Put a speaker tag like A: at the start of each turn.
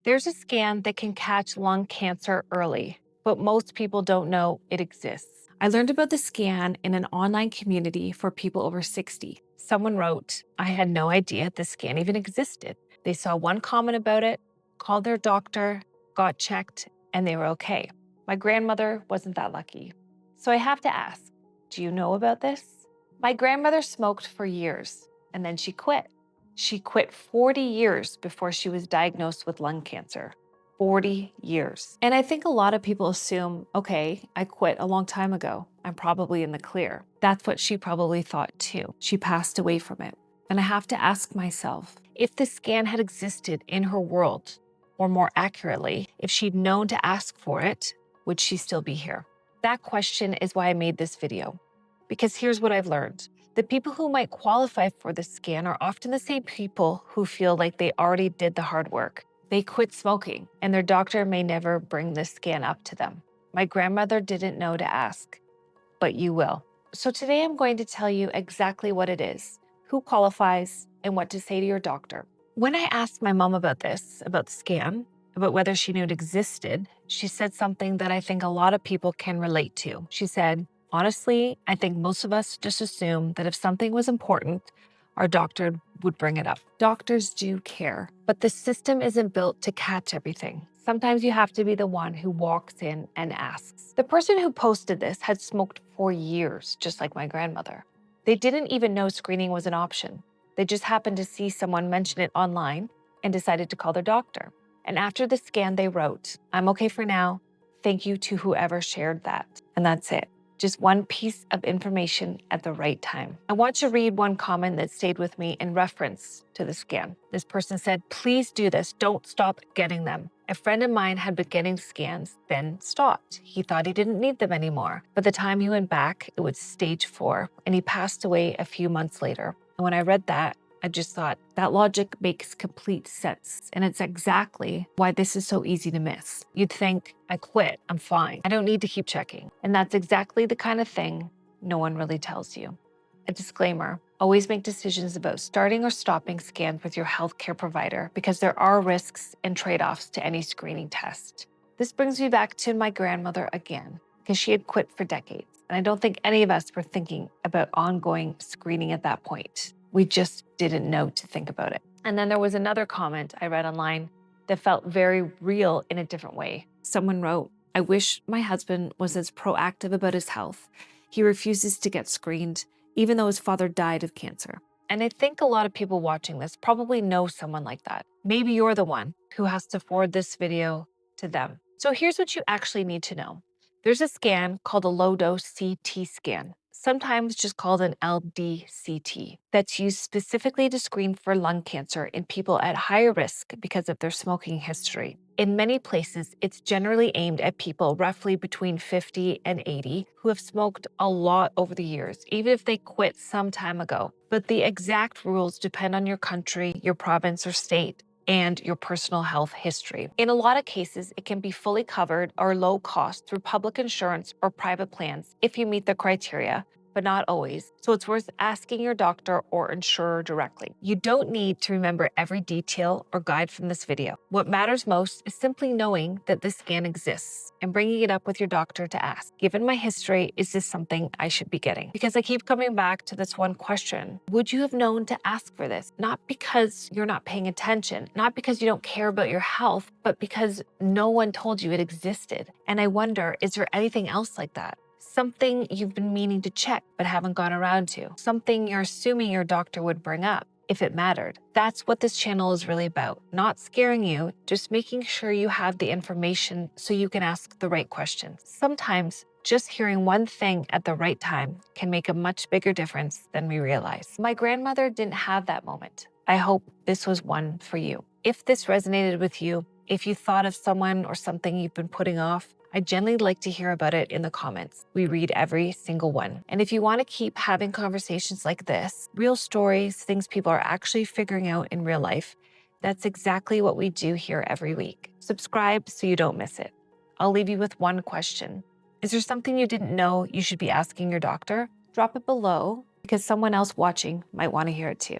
A: There's a scan that can catch lung cancer early, but most people don't know it exists. I learned about the scan in an online community for people over 60. Someone wrote, I had no idea this scan even existed. They saw one comment about it, called their doctor, got checked, and they were okay. My grandmother wasn't that lucky. So I have to ask, do you know about this? My grandmother smoked for years, and then she quit. She quit 40 years before she was diagnosed with lung cancer. 40 years. And I think a lot of people assume, okay, I quit a long time ago. I'm probably in the clear. That's what she probably thought too. She passed away from it. And I have to ask myself, if this scan had existed in her world, or more accurately, if she'd known to ask for it, would she still be here? That question is why I made this video. Because here's what I've learned. The people who might qualify for this scan are often the same people who feel like they already did the hard work. They quit smoking, and their doctor may never bring this scan up to them. My grandmother didn't know to ask, but you will. So today I'm going to tell you exactly what it is, who qualifies, and what to say to your doctor. When I asked my mom about this, about the scan, about whether she knew it existed, she said something that I think a lot of people can relate to. She said, honestly, I think most of us just assume that if something was important, our doctor would bring it up. Doctors do care, but the system isn't built to catch everything. Sometimes you have to be the one who walks in and asks. The person who posted this had smoked for years, just like my grandmother. They didn't even know screening was an option. They just happened to see someone mention it online and decided to call their doctor. And after the scan, they wrote, I'm okay for now. Thank you to whoever shared that. And that's it. Just one piece of information at the right time. I want to read one comment that stayed with me in reference to the scan. This person said, please do this. Don't stop getting them. A friend of mine had been getting scans, then stopped. He thought he didn't need them anymore. By the time he went back, it was stage 4, and he passed away a few months later. And when I read that, I just thought that logic makes complete sense. And it's exactly why this is so easy to miss. You'd think, I quit, I'm fine. I don't need to keep checking. And that's exactly the kind of thing no one really tells you. A disclaimer, always make decisions about starting or stopping scans with your healthcare provider because there are risks and trade-offs to any screening test. This brings me back to my grandmother again, because she had quit for decades. And I don't think any of us were thinking about ongoing screening at that point. We just didn't know to think about it. And then there was another comment I read online that felt very real in a different way. Someone wrote, I wish my husband was as proactive about his health. He refuses to get screened, even though his father died of cancer. And I think a lot of people watching this probably know someone like that. Maybe you're the one who has to forward this video to them. So here's what you actually need to know. There's a scan called a low-dose CT scan, sometimes just called an LDCT, that's used specifically to screen for lung cancer in people at higher risk because of their smoking history. In many places, it's generally aimed at people roughly between 50 and 80 who have smoked a lot over the years, even if they quit some time ago. But the exact rules depend on your country, your province or state, and your personal health history. In a lot of cases, it can be fully covered or low cost through public insurance or private plans if you meet the criteria, but not always. So it's worth asking your doctor or insurer directly. You don't need to remember every detail or guide from this video. What matters most is simply knowing that this scan exists and bringing it up with your doctor to ask, given my history, is this something I should be getting? Because I keep coming back to this one question. Would you have known to ask for this? Not because you're not paying attention, not because you don't care about your health, but because no one told you it existed. And I wonder, is there anything else like that? Something you've been meaning to check but haven't gone around to. Something you're assuming your doctor would bring up if it mattered. That's what this channel is really about. Not scaring you, just making sure you have the information so you can ask the right questions. Sometimes just hearing one thing at the right time can make a much bigger difference than we realize. My grandmother didn't have that moment. I hope this was one for you. If this resonated with you, if you thought of someone or something you've been putting off, I'd generally like to hear about it in the comments. We read every single one. And if you want to keep having conversations like this, real stories, things people are actually figuring out in real life, that's exactly what we do here every week. Subscribe so you don't miss it. I'll leave you with one question. Is there something you didn't know you should be asking your doctor? Drop it below because someone else watching might want to hear it too.